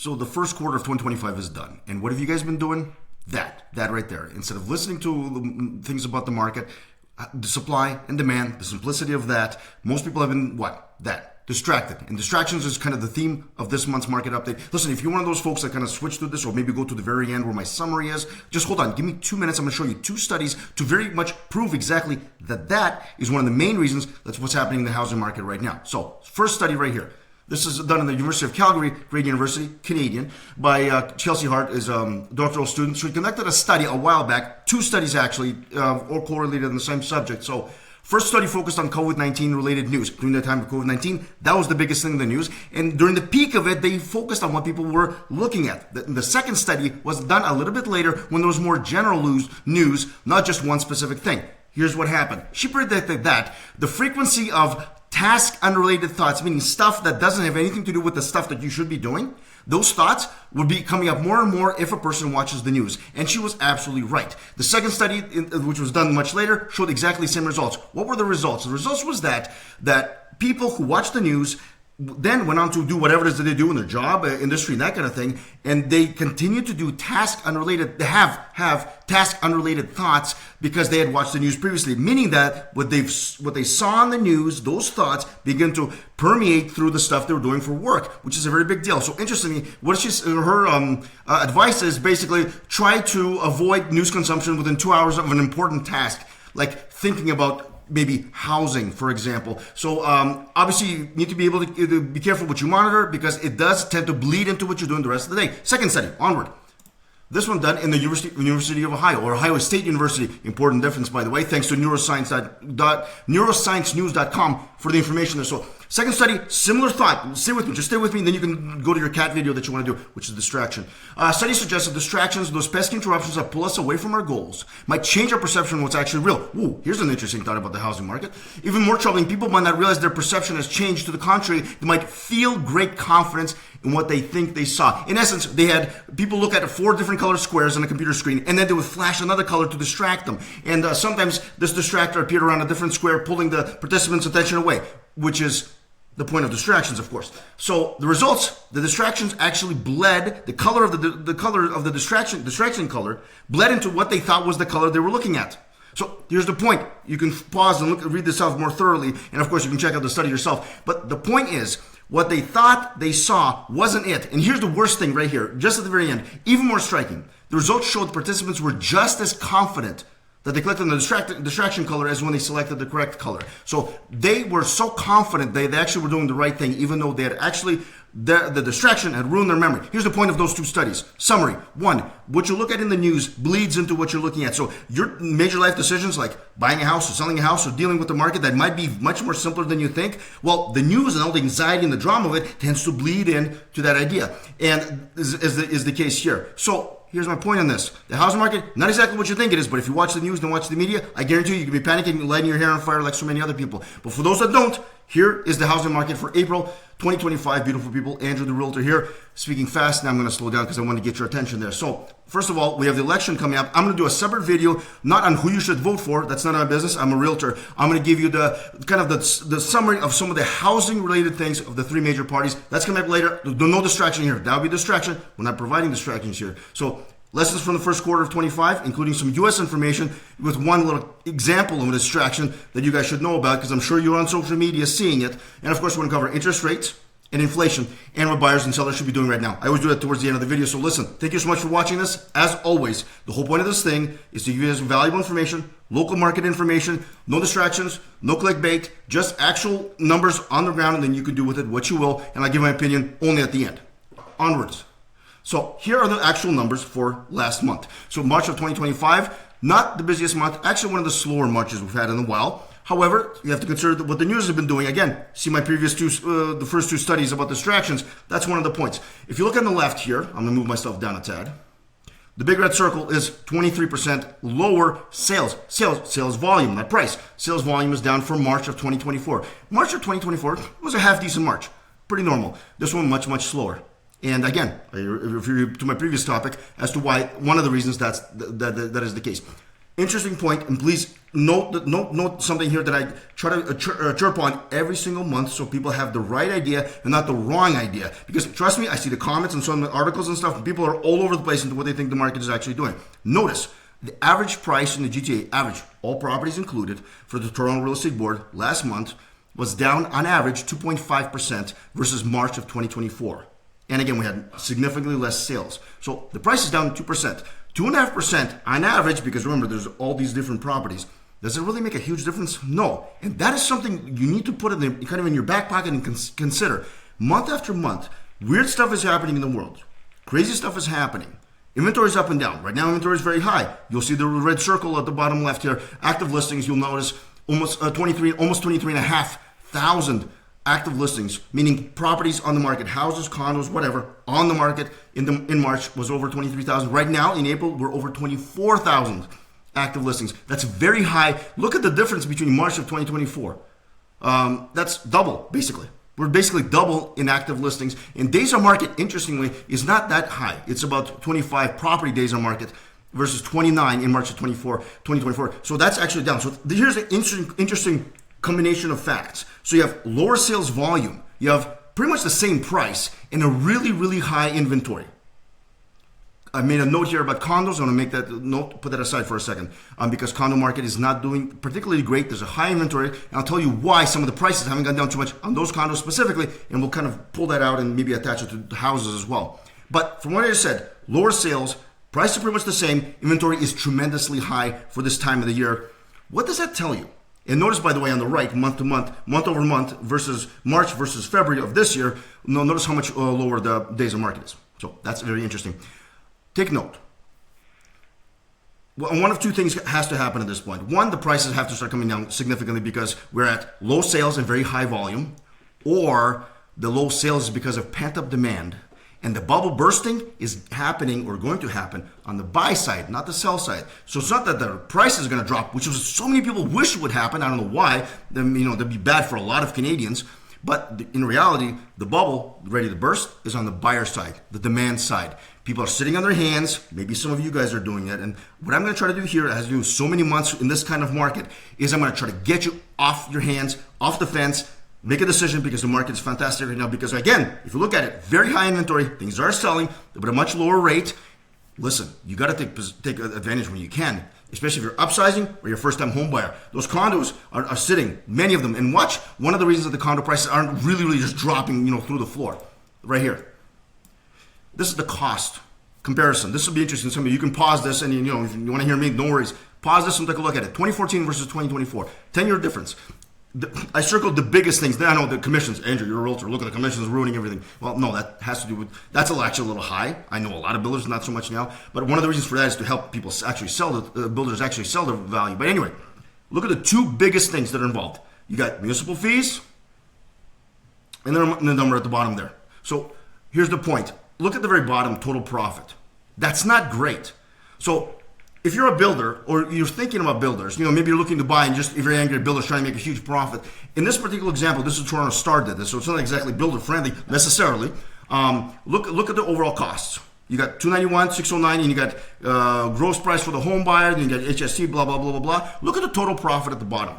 So the first quarter of 2025 is done. And what have you guys been doing? That right there. Instead of listening to things about the market, the supply and demand, the simplicity of that, most people have been distracted. And distractions is kind of the theme of this month's market update. Listen, if you're one of those folks that kind of switch through this or maybe go to the very end where my summary is, just hold on. Give me 2 minutes. I'm going to show you 2 studies to very much prove exactly that is one of the main reasons that's what's happening in the housing market right now. So first study right here. This is done in the University of Calgary, great university, Canadian, by Chelsea Hart, is a doctoral student. So he conducted a study a while back, 2 studies actually, all correlated on the same subject. So first study focused on COVID-19 related news. During the time of COVID-19, that was the biggest thing in the news. And during the peak of it, they focused on what people were looking at. The second study was done a little bit later when there was more general news, not just one specific thing. Here's what happened. She predicted that the frequency of task-unrelated thoughts, meaning stuff that doesn't have anything to do with the stuff that you should be doing, those thoughts would be coming up more and more if a person watches the news. And she was absolutely right. The second study, which was done much later, showed exactly the same results. What were the results? The results was that people who watch the news then went on to do whatever it is that they do in their job, industry, and that kind of thing, and they continue to do task-unrelated, have task-unrelated thoughts because they had watched the news previously, meaning that what they saw on the news, those thoughts begin to permeate through the stuff they were doing for work, which is a very big deal. So interestingly, her advice is basically try to avoid news consumption within 2 hours of an important task, like thinking about maybe housing, for example. So obviously you need to be able to be careful what you monitor because it does tend to bleed into what you're doing the rest of the day. Second study, onward. This one done in the University of Ohio, or Ohio State University. Important difference, by the way. Thanks to neurosciencenews.com for the information there. So second study, similar thought. Stay with me, just stay with me, and then you can go to your cat video that you want to do, which is distraction. Study suggests that distractions, those pesky interruptions that pull us away from our goals, might change our perception of what's actually real. Ooh, here's an interesting thought about the housing market. Even more troubling, people might not realize their perception has changed. To the contrary, they might feel great confidence in what they think they saw. In essence, they had people look at 4 different color squares on a computer screen, and then they would flash another color to distract them. And sometimes this distractor appeared around a different square, pulling the participants' attention away, which is the point of distractions, of course. So the results, the distractions actually bled, the color of the distraction color bled into what they thought was the color they were looking at. So here's the point. You can pause and read this out more thoroughly, and of course you can check out the study yourself. But the point is, what they thought they saw wasn't it. And here's the worst thing right here, just at the very end, even more striking. The results showed the participants were just as confident that they clicked on the distraction color as when they selected the correct color. So they were so confident they actually were doing the right thing, even though they had actually, the distraction had ruined their memory. Here's the point of those 2 studies. Summary. 1, what you look at in the news bleeds into what you're looking at. So your major life decisions like buying a house or selling a house or dealing with the market that might be much more simpler than you think, well, the news and all the anxiety and the drama of it tends to bleed in to that idea. And is the case here. So here's my point on this. The housing market, not exactly what you think it is, but if you watch the news and watch the media, I guarantee you can be panicking and lighting your hair on fire like so many other people. But for those that don't, here is the housing market for April 2025. Beautiful people. Andrew, the realtor here, speaking fast. Now I'm going to slow down because I want to get your attention there. So first of all, we have the election coming up. I'm going to do a separate video, not on who you should vote for. That's none of my business. I'm a realtor. I'm going to give you the summary of some of the housing related things of the 3 major parties. That's coming up later. No distraction here. That'll be a distraction. We're not providing distractions here. So lessons from the first quarter of 25, including some U.S. information with one little example of a distraction that you guys should know about because I'm sure you're on social media seeing it. And of course, we're going to cover interest rates and inflation and what buyers and sellers should be doing right now. I always do that towards the end of the video. So listen, thank you so much for watching this. As always, the whole point of this thing is to give you guys valuable information, local market information, no distractions, no clickbait, just actual numbers on the ground, and then you can do with it what you will. And I'll give my opinion only at the end. Onwards. So here are the actual numbers for last month. So March of 2025, not the busiest month, actually one of the slower Marches we've had in a while. However, you have to consider what the news has been doing. Again, see my previous the first 2 studies about distractions. That's one of the points. If you look on the left here, I'm going to move myself down a tad. The big red circle is 23% lower sales volume, not price. Sales volume is down for March of 2024. March of 2024 was a half decent March. Pretty normal. This one much, much slower. And again, I refer you to my previous topic as to why one of the reasons that is the case. Interesting point, and please note something here that I try to chirp on every single month, so people have the right idea and not the wrong idea. Because trust me, I see the comments and some articles and stuff, and people are all over the place into what they think the market is actually doing. Notice the average price in the GTA, average, all properties included, for the Toronto Real Estate Board last month was down on average 2.5% versus March of 2024. And again, we had significantly less sales. So the price is down 2%. 2.5% on average, because remember, there's all these different properties. Does it really make a huge difference? No. And that is something you need to put in kind of in your back pocket and consider. Month after month, weird stuff is happening in the world. Crazy stuff is happening. Inventory is up and down. Right now, inventory is very high. You'll see the red circle at the bottom left here. Active listings, you'll notice almost 23,500 active listings, meaning properties on the market, houses, condos, whatever, on the market in March was over 23,000. Right now, in April, we're over 24,000 active listings. That's very high. Look at the difference between March of 2024. That's double, basically. We're basically double in active listings. And days on market, interestingly, is not that high. It's about 25 property days on market versus 29 in March of 2024. So that's actually down. So here's an interesting combination of facts. So you have lower sales volume. You have pretty much the same price and a really, really high inventory. I made a note here about condos. I want to make that note, put that aside for a second, because condo market is not doing particularly great. There's a high inventory, and I'll tell you why some of the prices haven't gone down too much on those condos specifically, and we'll kind of pull that out and maybe attach it to houses as well. But from what I just said, lower sales, price is pretty much the same. Inventory is tremendously high for this time of the year. What does that tell you? And notice, by the way, on the right, month to month, month over month versus March versus February of this year, notice how much lower the days on market is. So that's very interesting. Take note. Well, one of two things has to happen at this point. One, the prices have to start coming down significantly because we're at low sales and very high volume, or the low sales is because of pent-up demand. And the bubble bursting is happening or going to happen on the buy side, not the sell side. So it's not that the price is going to drop, which is so many people wish would happen. I don't know why. That'd be bad for a lot of Canadians. But in reality, the bubble ready to burst is on the buyer side, the demand side. People are sitting on their hands. Maybe some of you guys are doing it. And what I'm going to try to do here, as I do so many months in this kind of market, is I'm going to try to get you off your hands, off the fence. Make a decision because the market is fantastic right now. Because again, if you look at it, very high inventory, things are selling, but at a much lower rate. Listen, you got to take advantage when you can, especially if you're upsizing or you're a first-time home buyer. Those condos are sitting, many of them, and watch. One of the reasons that the condo prices aren't really just dropping, through the floor, right here. This is the cost comparison. This will be interesting. Some of you can pause this, and if you want to hear me, no worries. Pause this and take a look at it. 2014 versus 2024, 10-year difference. I circled the biggest things. I know the commissions. Andrew, you're a realtor. Look at the commissions ruining everything. Well, no, that has to do with, that's actually a little high. I know a lot of builders, not so much now. But one of the reasons for that is to help people actually sell, the builders actually sell their value. But anyway, look at the two biggest things that are involved. You got municipal fees, and then the number at the bottom there. So here's the point. Look at the very bottom, total profit. That's not great. So if you're a builder or you're thinking about builders, maybe you're looking to buy and just if you're angry at builders trying to make a huge profit. In this particular example, this is Toronto Star did this, so it's not exactly builder friendly necessarily. Look at the overall costs. You got $291, $609, and you got gross price for the home buyer, then you got HST, blah, blah, blah, blah, blah. Look at the total profit at the bottom.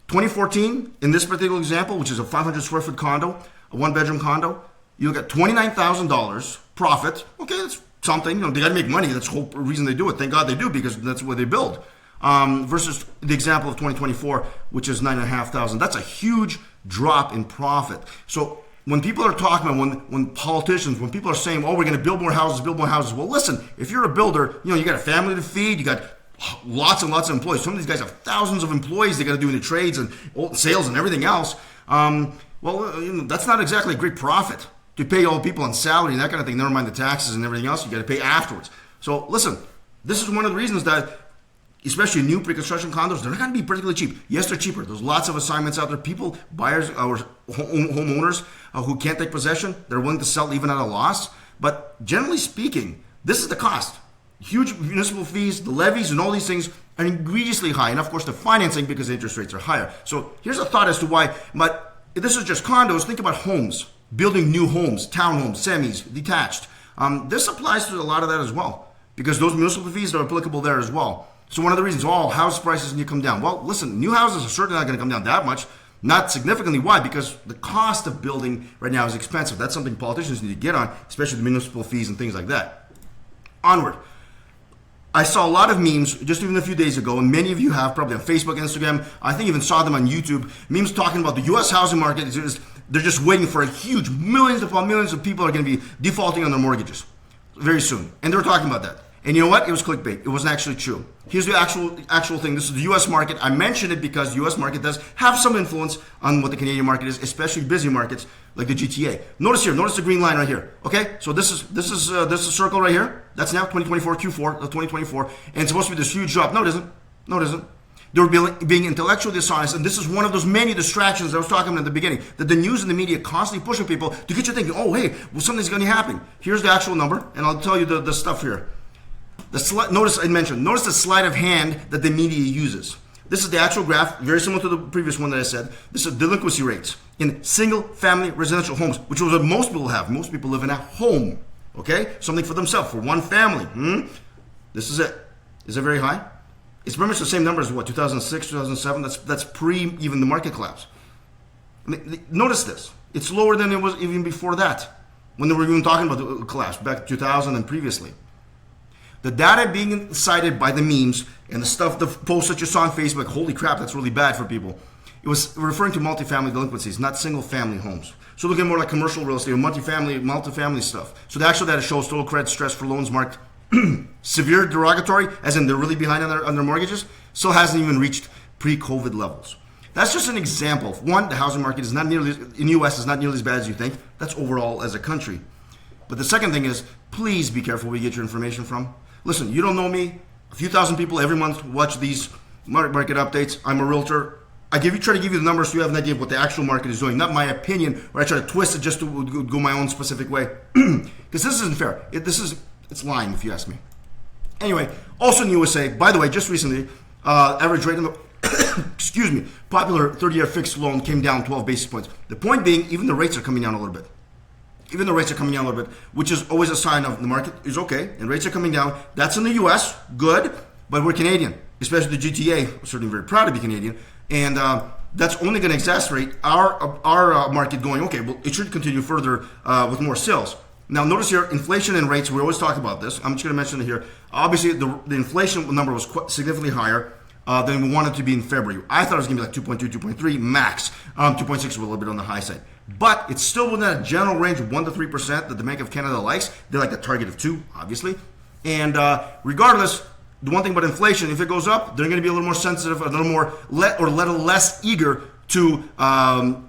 2014, in this particular example, which is a 500 square foot condo, a one bedroom condo, you got $29,000 profit. Okay, that's something. They got to make money. That's the whole reason they do it. Thank God they do, because that's where they build. Versus the example of 2024, which is $9,500. That's a huge drop in profit. So when people are talking about, when politicians, when people are saying, oh, we're going to build more houses. Well, listen, if you're a builder, you got a family to feed. You got lots and lots of employees. Some of these guys have thousands of employees they got to do in the trades and sales and everything else. That's not exactly a great profit to pay all the people on salary and that kind of thing. Never mind the taxes and everything else you got to pay afterwards. So listen, this is one of the reasons that especially new pre-construction condos, they're not going to be particularly cheap. Yes, they're cheaper. There's lots of assignments out there. People, buyers or homeowners who can't take possession, they're willing to sell even at a loss. But generally speaking, this is the cost. Huge municipal fees, the levies, and all these things are egregiously high. And of course, the financing because the interest rates are higher. So here's a thought as to why. But if this is just condos, think about homes. Building new homes, townhomes, semis, detached. This applies to a lot of that as well because those municipal fees are applicable there as well. So one of the reasons, house prices need to come down. Well, listen, new houses are certainly not going to come down that much. Not significantly. Why? Because the cost of building right now is expensive. That's something politicians need to get on, especially the municipal fees and things like that. Onward. I saw a lot of memes just even a few days ago, and many of you have probably on Facebook, Instagram. I think even saw them on YouTube. Memes talking about the U.S. housing market. They're just waiting for a huge millions upon millions of people are going to be defaulting on their mortgages very soon. And they were talking about that. And you know what? It was clickbait. It wasn't actually true. Here's the actual thing. This is the U.S. market. I mentioned it because the U.S. market does have some influence on what the Canadian market is, especially busy markets like the GTA. Notice here. Notice the green line right here. Okay, so this is circle right here. That's now 2024 Q4 of 2024, and it's supposed to be this huge drop. No, it isn't. No, it isn't. They were being intellectually dishonest, and this is one of those many distractions I was talking about at the beginning, that the news and the media constantly pushing people to get you thinking, oh, hey, well, something's going to happen. Here's the actual number, and I'll tell you the stuff here. Notice the sleight of hand that the media uses. This is the actual graph, very similar to the previous one that I said. This is delinquency rates in single-family residential homes, which is what most people have. Most people live in a home, okay? Something for themselves, for one family. This is it. Is it very high? It's pretty much the same number as what, 2006, 2007? That's pre even the market collapse. I mean, notice this. It's lower than it was even before that, when they were even talking about the collapse, back in 2000 and previously. The data being cited by the memes and the posts that you saw on Facebook, holy crap, that's really bad for people. It was referring to multifamily delinquencies, not single-family homes. So looking more like commercial real estate or multifamily stuff. So the actual data shows total credit stress for loans marked severe derogatory, as in they're really behind on their mortgages, still hasn't even reached pre-COVID levels. That's just an example. One, the housing market is not nearly, in the U.S., is not nearly as bad as you think. That's overall as a country. But the second thing is, please be careful where you get your information from. Listen, you don't know me. A few thousand people every month watch these market updates. I'm a realtor. I try to give you the numbers so you have an idea of what the actual market is doing, not my opinion, or I try to twist it just to go my own specific way. Because this isn't fair. It's lying if you ask me. Anyway, also in the USA, by the way, just recently, average rate in the excuse me, popular 30-year fixed loan came down 12 basis points. The point being, even the rates are coming down a little bit. Even the rates are coming down a little bit, which is always a sign of the market is okay, and rates are coming down. That's in the U.S., good, but we're Canadian, especially the GTA. We're certainly very proud to be Canadian, and that's only going to exacerbate our market going, okay, well, it should continue further with more sales. Now, notice here, inflation and rates, we always talk about this. I'm just going to mention it here. Obviously, the inflation number was significantly higher than we wanted to be in February. I thought it was going to be like 2.2, 2.3 max. 2.6 was a little bit on the high side. But it's still within a general range of 1 to 3% that the Bank of Canada likes. They like a target of 2, obviously. And regardless, the one thing about inflation, if it goes up, they're going to be a little more sensitive, a little more less eager to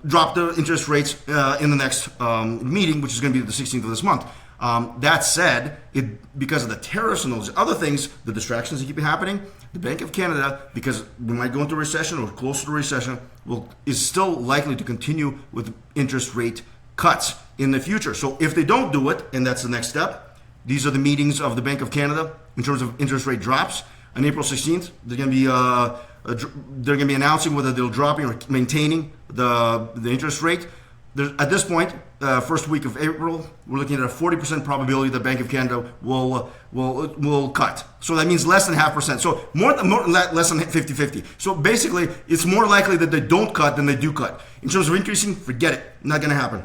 drop the interest rates in the next meeting, which is going to be the 16th of this month. That said, because of the tariffs and those other things, the distractions that keep happening, the Bank of Canada, because we might go into a recession or closer to a recession, is still likely to continue with interest rate cuts in the future. So if they don't do it, and that's the next step, these are the meetings of the Bank of Canada in terms of interest rate drops. On April 16th, they're going to be announcing whether they'll dropping or maintaining the interest rate. At this point, first week of April, we're looking at a 40% probability that Bank of Canada will cut. So that means less than 0.5%. So less than 50-50. So basically, it's more likely that they don't cut than they do cut. In terms of increasing, forget it. Not going to happen.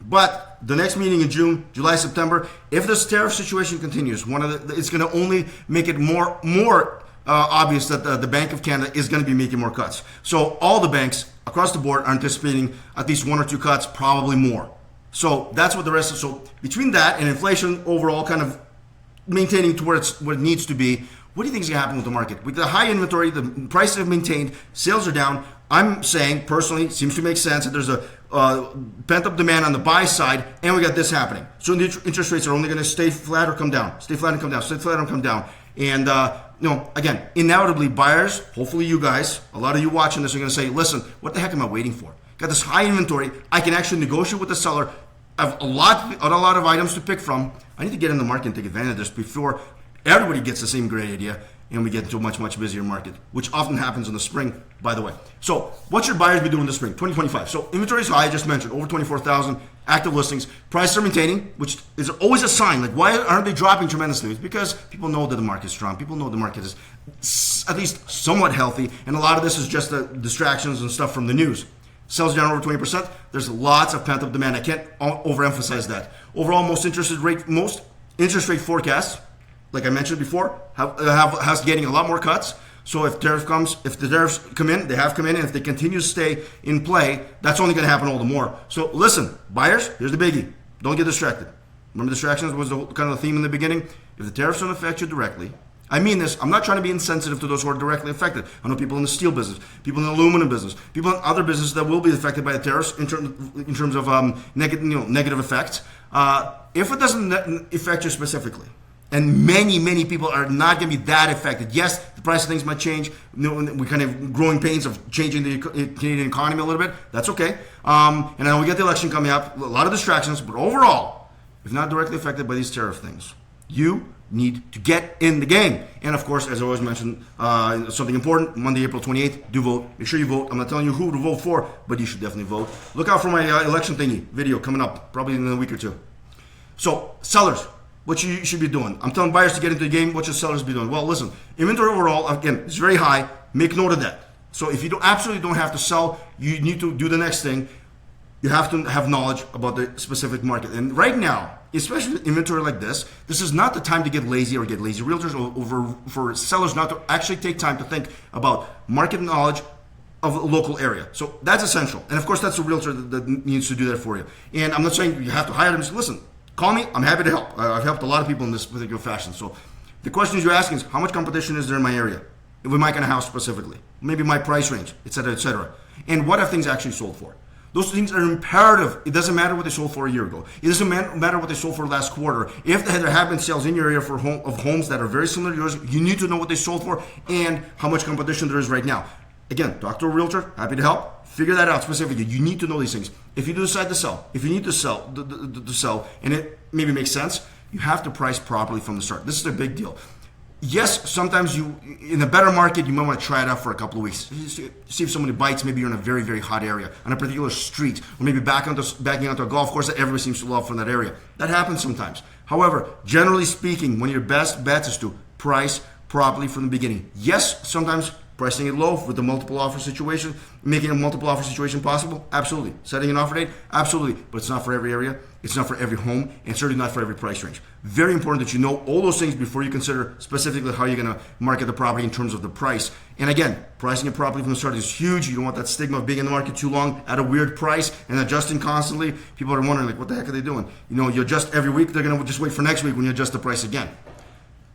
But the next meeting in June, July, September, if this tariff situation continues, it's going to only make it more obvious that the Bank of Canada is going to be making more cuts. So all the banks across the board are anticipating at least 1 or 2 cuts, probably more. So that's what the rest is. So between that and inflation overall kind of maintaining to where it needs to be, what do you think is going to happen with the market? With the high inventory, the prices have maintained, sales are down. I'm saying, personally, it seems to make sense that there's a pent-up demand on the buy side, and we got this happening. So the interest rates are only going to stay flat or come down, stay flat and come down, stay flat and come down. And, again, inevitably buyers, hopefully you guys, a lot of you watching this are going to say, listen, what the heck am I waiting for? Got this high inventory. I can actually negotiate with the seller. I have a lot of items to pick from. I need to get in the market and take advantage of this before everybody gets the same great idea and we get into a much, much busier market, which often happens in the spring, by the way. So what should buyers be doing in the spring, 2025? So inventory is high, I just mentioned, over 24,000 active listings. Prices are maintaining, which is always a sign. Like, why aren't they dropping tremendously? It's because people know that the market is strong. People know the market is at least somewhat healthy, and a lot of this is just the distractions and stuff from the news. Sales down over 20%. There's lots of pent-up demand. I can't overemphasize that. Overall, most interest rate forecasts, like I mentioned before, has getting a lot more cuts. So if the tariffs come in, they have come in, and if they continue to stay in play, that's only going to happen all the more. So listen, buyers, here's the biggie. Don't get distracted. Remember, distractions was kind of the theme in the beginning? If the tariffs don't affect you directly, I mean this, I'm not trying to be insensitive to those who are directly affected. I know people in the steel business, people in the aluminum business, people in other businesses that will be affected by the tariffs in terms of negative effects. If it doesn't affect you specifically, and many people are not going to be that affected. Yes, the price of things might change. We kind of growing pains of changing the Canadian economy a little bit. That's okay. And I know we get the election coming up. A lot of distractions, but overall, if not directly affected by these tariff things, you need to get in the game. And of course, as I always mention, something important, Monday, April 28th, do vote. Make sure you vote. I'm not telling you who to vote for, but you should definitely vote. Look out for my election thingy video coming up, probably in a week or two. So, sellers, what you should be doing. I'm telling buyers to get into the game. What should sellers be doing? Well, listen, inventory overall, again, is very high. Make note of that. So if you absolutely don't have to sell, you need to do the next thing. You have to have knowledge about the specific market. And right now, especially inventory like this is not the time to get lazy or get lazy realtors, or for sellers not to actually take time to think about market knowledge of a local area. So that's essential. And of course, that's a realtor that needs to do that for you. And I'm not saying you have to hire them. Just listen, call me. I'm happy to help. I've helped a lot of people in this particular fashion. So the questions you're asking is, how much competition is there in my area? With my kind of house specifically. Maybe my price range, et cetera, et cetera. And what have things actually sold for? Those things are imperative. It doesn't matter what they sold for a year ago. It doesn't matter what they sold for last quarter. If there have been sales in your area of homes that are very similar to yours, you need to know what they sold for and how much competition there is right now. Again, talk to a realtor, happy to help. Figure that out specifically. You need to know these things. If you decide to sell, if you need to sell, and it maybe makes sense, you have to price properly from the start. This is a big deal. Yes, sometimes in a better market, you might want to try it out for a couple of weeks. See if somebody bites. Maybe you're in a very, very hot area, on a particular street, or maybe backing onto a golf course that everybody seems to love from that area. That happens sometimes. However, generally speaking, one of your best bets is to price properly from the beginning. Yes, sometimes pricing it low with the multiple offer situation, making a multiple offer situation possible, absolutely. Setting an offer date, absolutely. But it's not for every area. It's not for every home, and certainly not for every price range. Very important that you know all those things before you consider specifically how you're going to market the property in terms of the price. And again, pricing it properly from the start is huge. You don't want that stigma of being in the market too long at a weird price and adjusting constantly. People are wondering, like, what the heck are they doing? You adjust every week. They're going to just wait for next week when you adjust the price again.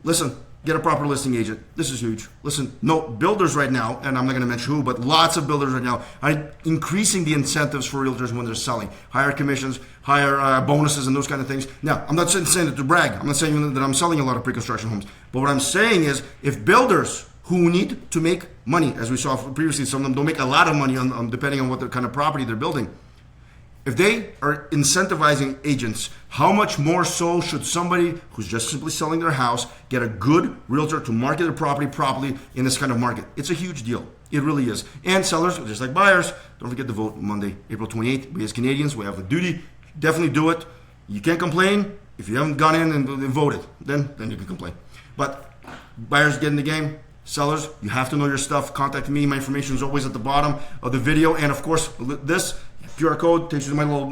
Listen, get a proper listing agent. This is huge. Listen, no builders right now, and I'm not going to mention who, but lots of builders right now are increasing the incentives for realtors when they're selling. Higher commissions, higher bonuses, and those kind of things. Now, I'm not saying it to brag. I'm not saying that I'm selling a lot of pre-construction homes. But what I'm saying is, if builders who need to make money, as we saw previously, some of them don't make a lot of money on depending on what the kind of property they're building. If they are incentivizing agents, how much more so should somebody who's just simply selling their house get a good realtor to market their property properly in this kind of market? It's a huge deal. It really is. And sellers, just like buyers, don't forget to vote Monday, April 28th. We as Canadians, we have a duty. Definitely do it. You can't complain if you haven't gone in and voted. Then you can complain. But buyers get in the game. Sellers, you have to know your stuff. Contact me. My information is always at the bottom of the video. And of course, this QR code takes you to my little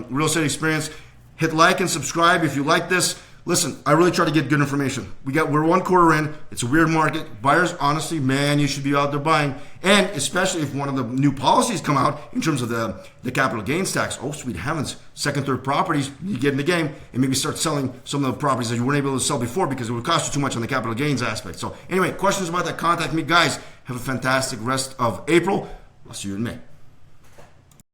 real estate experience. Hit like and subscribe if you like this. Listen, I really try to get good information. We're one quarter in. It's a weird market. Buyers, honestly, man, you should be out there buying. And especially if one of the new policies come out in terms of the capital gains tax. Oh, sweet heavens. Second, third properties, you get in the game and maybe start selling some of the properties that you weren't able to sell before because it would cost you too much on the capital gains aspect. So anyway, questions about that, contact me. Guys, have a fantastic rest of April. I'll see you in May.